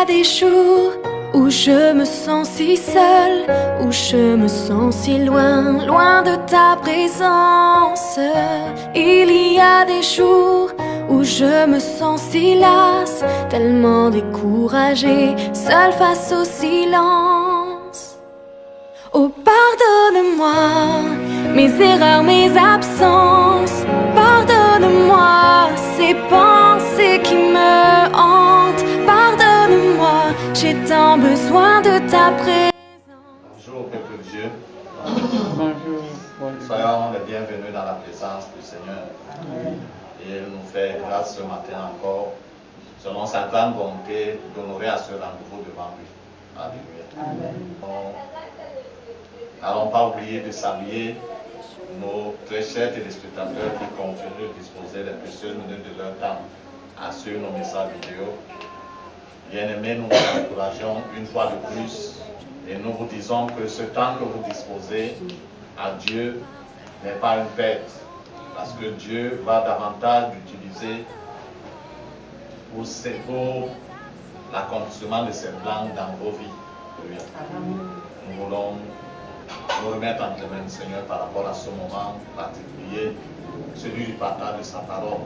des jours où je me sens si seule, où je me sens si loin, loin de ta présence. Il y a des jours où je me sens si lasse, tellement découragée, seule face au silence. Oh, pardonne-moi mes erreurs, mes absences. Pardonne-moi ces pensées qui me hantent. Pardonne-moi, j'ai tant besoin de ta présence. Bonjour, peuple de Dieu. Bonjour. Soyons les bienvenus dans la présence du Seigneur. Et il nous fait grâce ce matin encore, selon sa grande bonté, d'honorer à ce rendez-vous devant lui. Alléluia. N'allons pas oublier de saluer nos très chers téléspectateurs qui continuent de disposer les précieuses minutes de leur temps à suivre nos messages vidéo. Bien-aimés, nous vous encourageons une fois de plus et nous vous disons que ce temps que vous disposez à Dieu n'est pas une perte, parce que Dieu va davantage l'utiliser pour l'accomplissement de ses plans dans vos vies. Nous voulons nous remettre entre les mains du Seigneur par rapport à ce moment particulier, celui du partage de sa parole.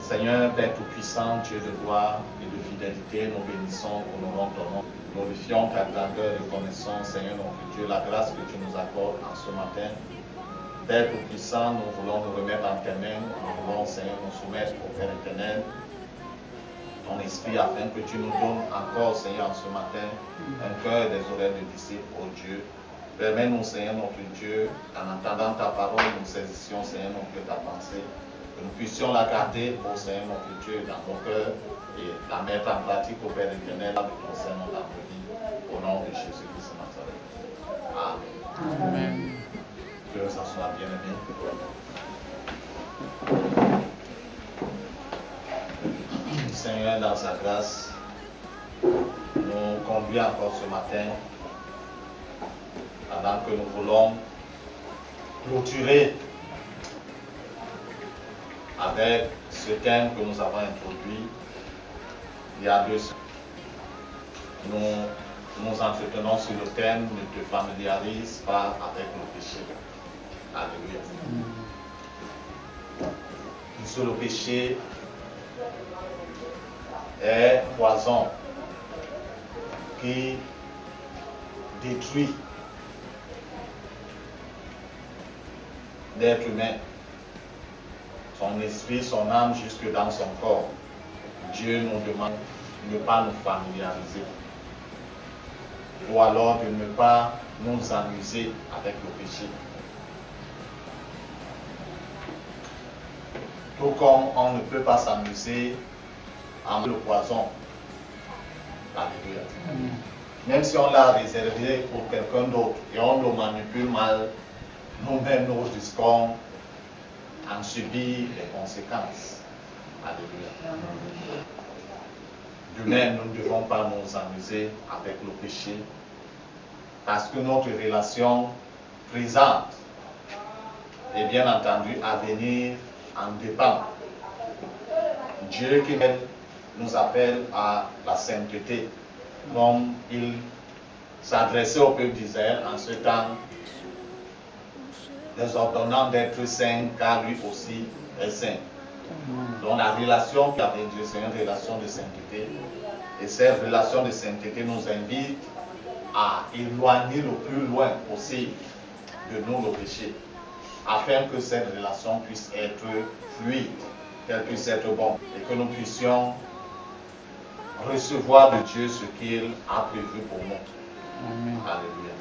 Seigneur, Père Tout-Puissant, Dieu de gloire et de fidélité, nous bénissons, honorons ton nom, glorifions ta grandeur et connaissons, Seigneur, notre Dieu, la grâce que tu nous accordes en ce matin. Père Tout-Puissant, nous voulons nous remettre en tes mains, nous voulons, Seigneur, nous soumettre au Père éternel, ton esprit, afin que tu nous donnes encore, Seigneur, en ce matin, un cœur des oreilles de disciples, ô Dieu. Permets-nous, Seigneur, notre Dieu, en entendant ta parole, nous saisissions, Seigneur, notre Dieu, ta pensée, que nous puissions la garder, ô Seigneur, notre Dieu, dans nos cœurs, et la mettre en pratique au Père éternel, avec ton Seigneur, dans nos vies, au nom de Jésus-Christ de Nazareth. Amen. Amen. Que ça soit bien aimé. Seigneur, dans sa grâce, nous conduit encore ce matin, pendant que nous voulons clôturer avec ce thème que nous avons introduit il y a 2 semaines. Nous nous entretenons sur le thème « Ne te familiarise pas avec le péché ». Alléluia. Puisque le péché est poison qui détruit l'être humain, son esprit, son âme, jusque dans son corps. Dieu nous demande de ne pas nous familiariser, ou alors de ne pas nous amuser avec le péché. Tout comme on ne peut pas s'amuser avec le poison. Alléluia. Même si on l'a réservé pour quelqu'un d'autre et on le manipule mal, nous-mêmes nous risquons en subir les conséquences. Alléluia. De même, nous ne devons pas nous amuser avec le péché, parce que notre relation présente et bien entendu à venir en dépend. Dieu qui nous appelle à la sainteté, comme il s'adressait au peuple d'Israël en ce temps, les ordonnant d'être saints, car lui aussi est saint. Donc la relation avec Dieu, c'est une relation de sainteté. Et cette relation de sainteté nous invite à éloigner le plus loin possible de nous le péché, afin que cette relation puisse être fluide, qu'elle puisse être bonne, et que nous puissions recevoir de Dieu ce qu'il a prévu pour nous. Amen. Alléluia.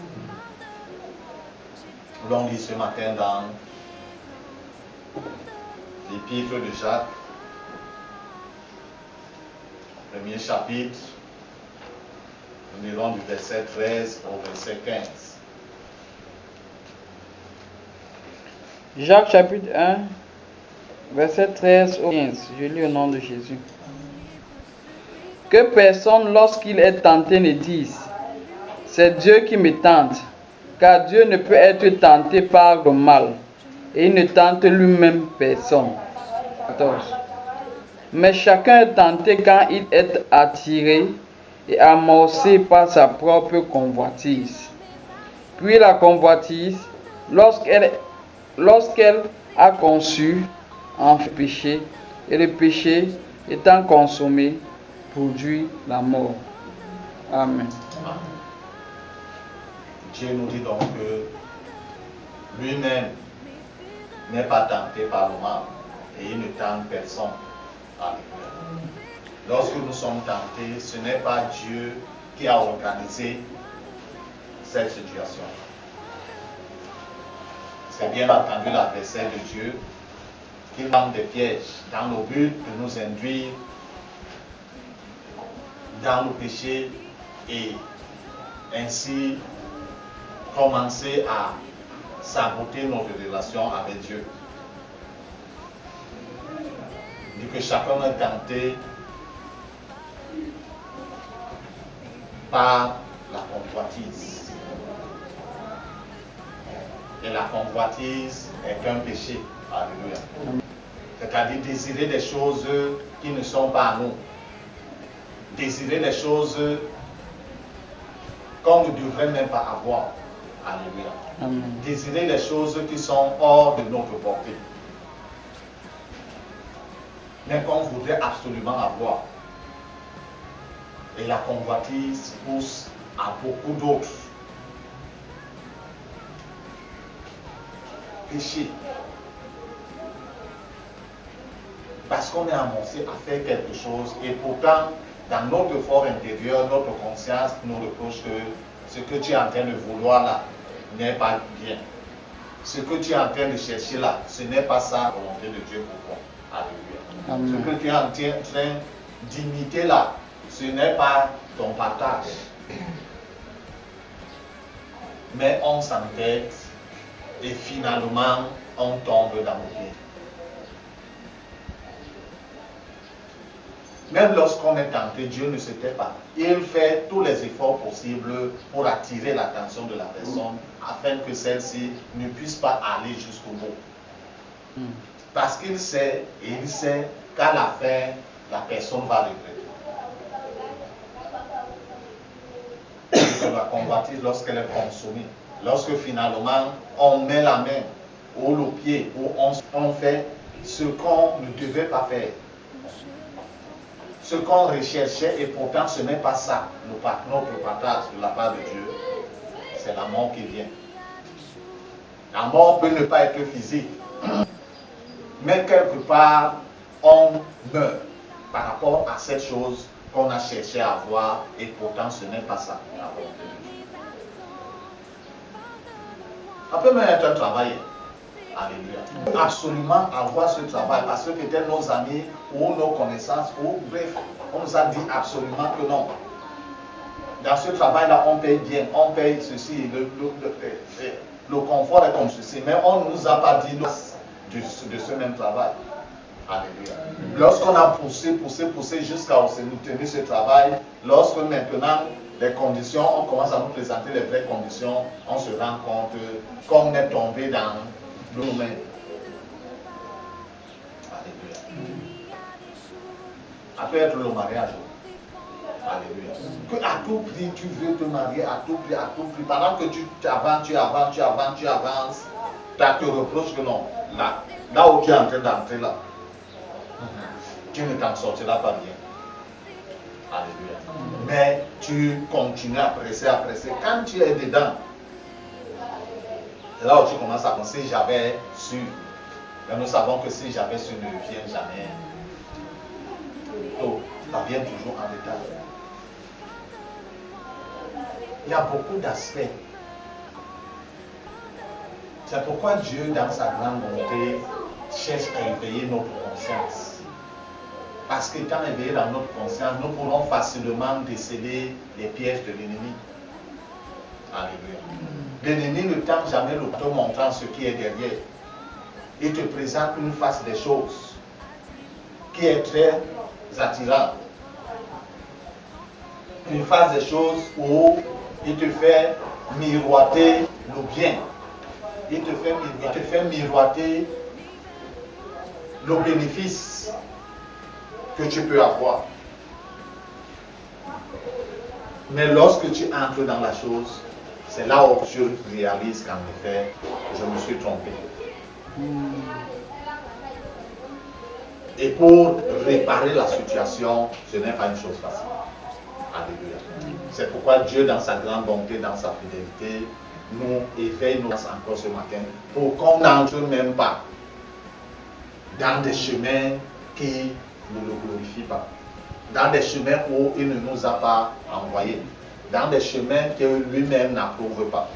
Nous l'avons dit ce matin dans l'épître de Jacques, premier chapitre, nous lirons du verset 13 au verset 15. Jacques chapitre 1, verset 13 au 15. Je lis au nom de Jésus. Que personne, lorsqu'il est tenté, ne dise « C'est Dieu qui me tente », car Dieu ne peut être tenté par le mal, et il ne tente lui-même personne. 14. Mais chacun est tenté quand il est attiré et amorcé par sa propre convoitise. Puis la convoitise, lorsqu'elle a conçu, en fait péché, et le péché, étant consommé, produit la mort. Amen. Dieu nous dit donc que lui-même n'est pas tenté par le mal et il ne tente personne. Alléluia. Lorsque nous sommes tentés, ce n'est pas Dieu qui a organisé cette situation. C'est bien entendu l'adversaire de Dieu qui lance des pièges dans le but de nous induire dans le péché et ainsi commencer à saboter notre relation avec Dieu. Il dit que chacun est tenté par la convoitise. Et la convoitise est un péché. Alléluia. C'est-à-dire désirer des choses qui ne sont pas à nous. Désirer des choses qu'on ne devrait même pas avoir. Alléluia. Amen. Désirer des choses qui sont hors de notre portée. Mais qu'on voudrait absolument avoir. Et la convoitise pousse à beaucoup d'autres péchés. Parce qu'on est amorcé à faire quelque chose et pourtant, dans notre fort intérieur, notre conscience nous reproche que ce que tu es en train de vouloir là n'est pas bien. Ce que tu es en train de chercher là, ce n'est pas ça la volonté de Dieu pour toi. Alléluia. Amen. Ce que tu es en train d'imiter là, ce n'est pas ton partage. Mais on s'entête et finalement on tombe dans le pied. Même lorsqu'on est tenté, Dieu ne se tait pas. Il fait tous les efforts possibles pour attirer l'attention de la personne afin que celle-ci ne puisse pas aller jusqu'au bout. Parce qu'il sait, et il sait qu'à la fin, la personne va regretter. La convoitise, lorsqu'elle est consommée, lorsque finalement on met la main ou le pied, ou on fait ce qu'on ne devait pas faire. Ce qu'on recherchait et pourtant ce n'est pas ça, notre partage de la part de Dieu, c'est la mort qui vient. La mort peut ne pas être physique, mais quelque part on meurt par rapport à cette chose qu'on a cherché à avoir et pourtant ce n'est pas ça. Ça peut même être un travail. Alléluia. Absolument avoir ce travail parce que peut-être nos amis ou nos connaissances ou bref, on nous a dit absolument que non. Dans ce travail-là, on paye bien, on paye ceci, le confort est comme ceci, mais on ne nous a pas dit de ce même travail. Alléluia. Lorsqu'on a poussé jusqu'à obtenir ce travail, lorsque maintenant les conditions, on commence à nous présenter les vraies conditions, on se rend compte qu'on est tombé dans nous-mêmes. Alléluia. Ça peut être le mariage. Alléluia. Que à tout prix, tu veux te marier, à tout prix. Pendant que tu avances, tu te reproches que non. Là où tu es en train d'entrer là, tu ne t'en sortiras pas bien. Alléluia. Mais tu continues à presser. Quand tu es dedans, c'est là où tu commences à penser, si j'avais su. Mais nous savons que si j'avais su ne vient jamais. Donc, ça vient toujours en détail. Il y a beaucoup d'aspects. C'est pourquoi Dieu, dans sa grande bonté, cherche à éveiller notre conscience. Parce qu'étant éveillé dans notre conscience, nous pourrons facilement déceler les pièges de l'ennemi. Alléluia. L'ennemi ne tente jamais le te montrant ce qui est derrière. Il te présente une face des choses qui est très attirante. Une face des choses où il te fait miroiter le bien. Il te fait miroiter le bénéfice. que tu peux avoir. Mais lorsque tu entres dans la chose, c'est là où tu réalises qu'en effet, je me suis trompé. Et pour réparer la situation, ce n'est pas une chose facile. Alléluia. C'est pourquoi Dieu, dans sa grande bonté, dans sa fidélité, nous éveille nous encore ce matin pour qu'on n'entre même pas dans des chemins qui ne le glorifient pas, dans des chemins où il ne nous a pas envoyés, dans des chemins que lui-même n'approuve pas.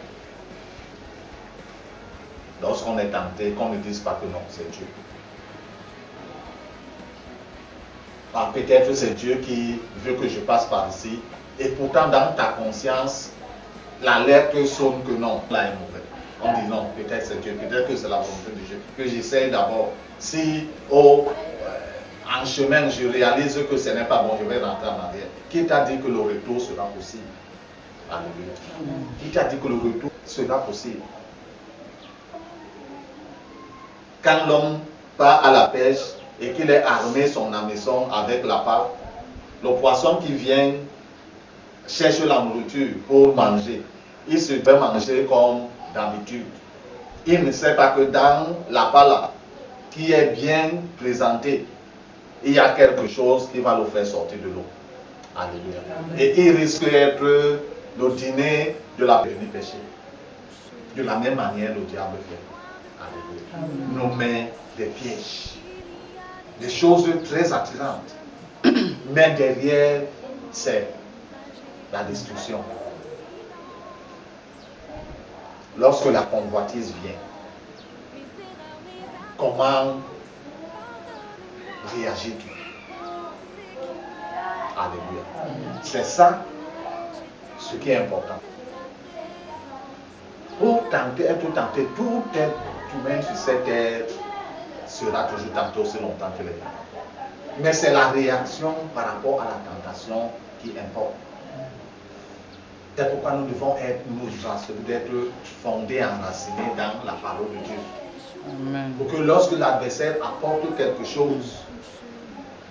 Lorsqu'on est tenté, qu'on ne dise pas que non, c'est Dieu. Peut-être c'est Dieu qui veut que je passe par ici, et pourtant dans ta conscience, l'alerte sonne que non, là est mauvais. On dit non, peut-être c'est Dieu, peut-être que c'est la volonté de Dieu, que j'essaie d'abord. Si en chemin je réalise que ce n'est pas bon, je vais rentrer en arrière. Qui t'a dit que le retour sera possible? Alléluia. Qui t'a dit que le retour sera possible? Quand l'homme part à la pêche et qu'il ait armé son hameçon avec la part, le poisson qui vient cherche la nourriture pour manger. Il se fait manger comme d'habitude. Il ne sait pas que dans la pala qui est bien présentée, il y a quelque chose qui va le faire sortir de l'eau. Alléluia. Et il risque d'être le dîner de la venue péché. De la même manière, le diable fait. Alléluia. Nous met des pièges. Des choses très attirantes. Mais derrière, c'est la destruction. Lorsque la convoitise vient, comment réagis-tu? Alléluia. C'est ça ce qui est important. Pour tenter, être tenté, tout être humain sur cette terre sera toujours tenté aussi longtemps que les temps. Mais c'est la réaction par rapport à la tentation qui importe. C'est pourquoi nous devons être, d'être fondés, enracinés dans la parole de Dieu. Amen. Pour que lorsque l'adversaire apporte quelque chose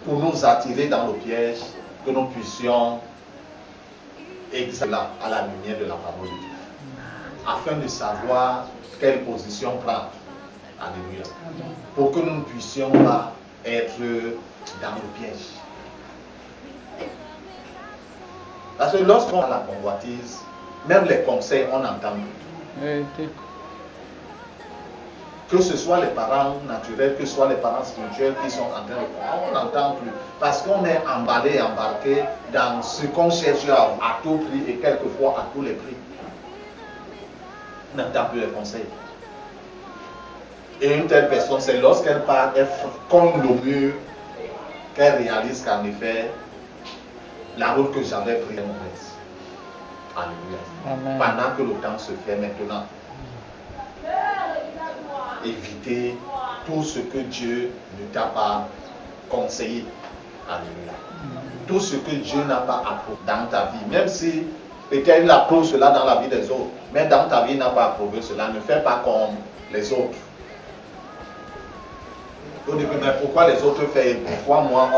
pour nous attirer dans le piège, que nous puissions examiner à la lumière de la parole de Dieu. Afin de savoir quelle position prendre. Alléluia. Pour que nous ne puissions pas être dans le piège. Parce que lorsqu'on a la convoitise, même les conseils, on entend plus. Que ce soit les parents naturels, que ce soit les parents spirituels qui sont en train de on n'entend plus. Parce qu'on est emballé, embarqué dans ce qu'on cherche à tout prix et quelquefois à tous les prix. On n'entend plus les conseils. Et une telle personne, c'est lorsqu'elle part, elle contre le mur, qu'elle réalise qu'en effet, la route que j'avais prise est mauvaise. Alléluia. Amen. Pendant que le temps se fait maintenant, éviter tout ce que Dieu ne t'a pas conseillé. Alléluia. Tout ce que Dieu n'a pas approuvé dans ta vie, même si peut-être il approuve cela dans la vie des autres, mais dans ta vie il n'a pas approuvé cela, ne fais pas comme les autres. On dit, mais pourquoi les autres font et pourquoi moi,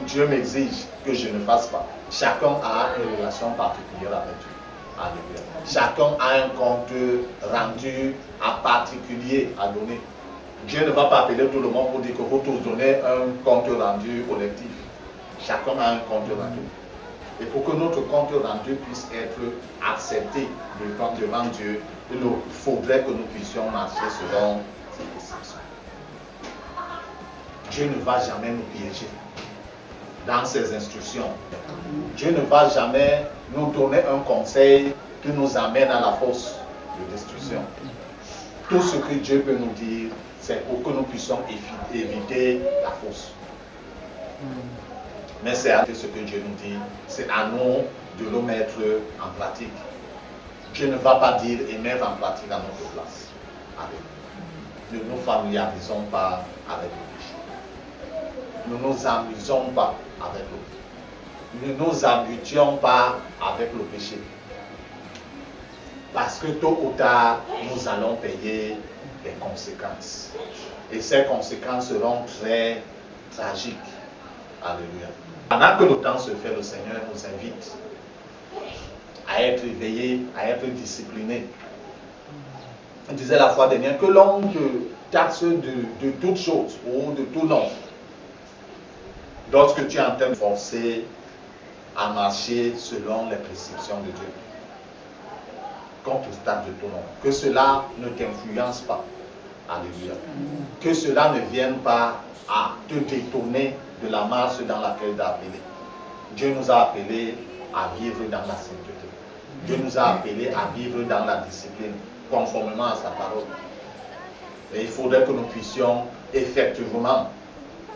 Dieu m'exige que je ne fasse pas? Chacun a une relation particulière avec Dieu. Alléluia. Chacun a un compte rendu à particulier à donner. Dieu ne va pas appeler tout le monde pour dire que vous tous donnez un compte rendu collectif. Chacun a un compte rendu. Et pour que notre compte rendu puisse être accepté devant Dieu, il faudrait que nous puissions marcher selon ses prescriptions. Dieu ne va jamais nous piéger dans ses instructions. Dieu ne va jamais nous donner un conseil qui nous amène à la fosse de destruction. Tout ce que Dieu peut nous dire, c'est pour que nous puissions éviter la fosse. Mais c'est à ce que Dieu nous dit, c'est à nous de le mettre en pratique. Dieu ne va pas dire et mettre en pratique à notre place. Ne nous familiarisons pas avec le péché. Ne nous amusons pas avec le péché. Ne nous habituons pas avec le péché. Parce que tôt ou tard, nous allons payer les conséquences. Et ces conséquences seront très tragiques. Alléluia. Pendant que le temps se fait, le Seigneur nous invite à être éveillés, à être disciplinés. On disait la fois dernière que l'on te taxe de toutes choses ou de tout nom. Lorsque tu es en train de forcer à marcher selon les prescriptions de Dieu, qu'on te taxe de tout nom, que cela ne t'influence pas. Alléluia. Que cela ne vienne pas à te détourner de la marche dans laquelle tu as appelé. Dieu nous a appelés à vivre dans la sainteté. Dieu nous a appelés à vivre dans la discipline, conformément à sa parole. Et il faudrait que nous puissions effectivement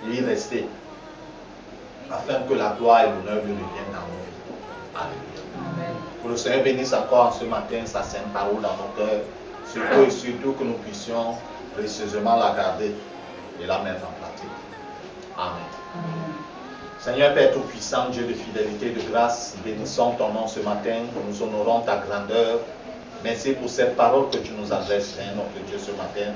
y rester, afin que la gloire et l'honneur lui reviennent dans nos vies. Alléluia. Que le Seigneur bénisse encore ce matin sa sainte parole dans nos cœurs, surtout que nous puissions précieusement la garder et la mettre en pratique. Amen. Seigneur Père Tout-Puissant, Dieu de fidélité et de grâce, bénissons ton nom ce matin, nous honorons ta grandeur. Merci pour cette parole que tu nous adresses, Seigneur notre Dieu, ce matin.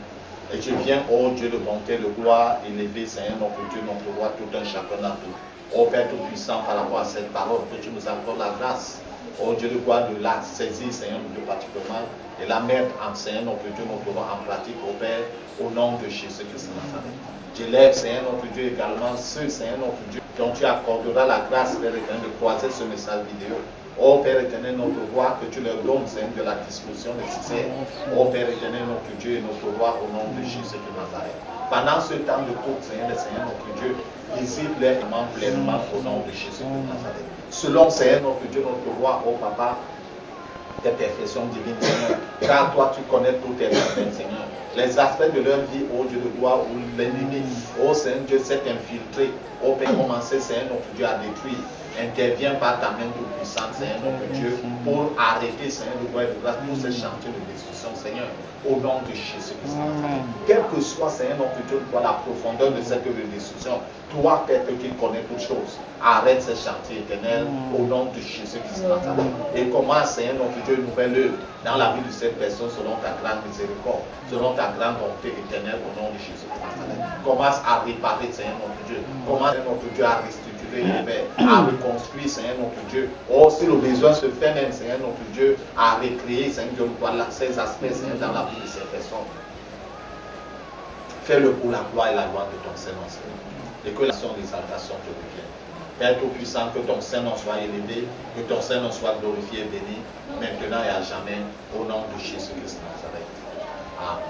Et je viens, ô Dieu de bonté, de gloire, élever, Seigneur notre Dieu, notre roi, tout un chacun d'entre nous. Ô Père Tout-Puissant, par rapport à cette parole, que tu nous accordes la grâce, ô Dieu de gloire, de la saisir, Seigneur notre Dieu, particulièrement, et la mettre en Seigneur notre Dieu, notre roi, en pratique, ô Père, au nom de Jésus-Christ de Nazareth. J'élève, Seigneur notre Dieu, également ceux, Seigneur notre Dieu, dont tu accorderas la grâce, Père éternel, de croiser ce message vidéo. Ô Père éternel, notre roi, que tu leur donnes, Seigneur, de la disposition nécessaire. Ô Père éternel, notre Dieu et notre roi, au nom de Jésus de Nazareth. Pendant ce temps de courte, Seigneur, notre Dieu, visite-les pleinement au nom de Jésus de Nazareth. Selon, Seigneur, notre Dieu, notre roi, ô Papa, tes perfections divines, Seigneur. Car toi, tu connais tous tes perfections, Seigneur. Les aspects de leur vie, ô Dieu de gloire, ou l'ennemi, ô Seigneur Dieu, s'est infiltré, ô Père, commencé, Seigneur notre Dieu, à détruire. Interviens par ta main toute puissante, Seigneur notre Dieu, pour arrêter, Seigneur de gloire et de grâce, tous ces chantiers de destruction, Seigneur, au nom de Jésus-Christ. Quel que soit, Seigneur notre Dieu, la profondeur de cette œuvre de destruction, toi, Père qui connais toutes choses, arrête ces chantiers éternels au nom de Jésus-Christ. Et commence, Seigneur notre Dieu, une nouvelle œuvre dans la vie de cette personne selon ta grande miséricorde, selon ta grande bonté éternelle au nom de Jésus-Christ. Commence à réparer, Seigneur notre Dieu. Commence, Seigneur notre Dieu, à restituer, à reconstruire, Seigneur notre Dieu. Oh, si le besoin se fait même, Seigneur notre Dieu, à recréer, Seigneur Dieu, ces aspects, Seigneur, dans la vie de ces personnes. Fais-le pour la gloire et la loi de ton Seigneur, Seigneur. Et que la son exaltation te revienne. Père Tout-Puissant, que ton Saint-Nom soit élevé, que ton Saint-Nom soit glorifié et béni, maintenant et à jamais, au nom de Jésus-Christ de Nazareth. Amen.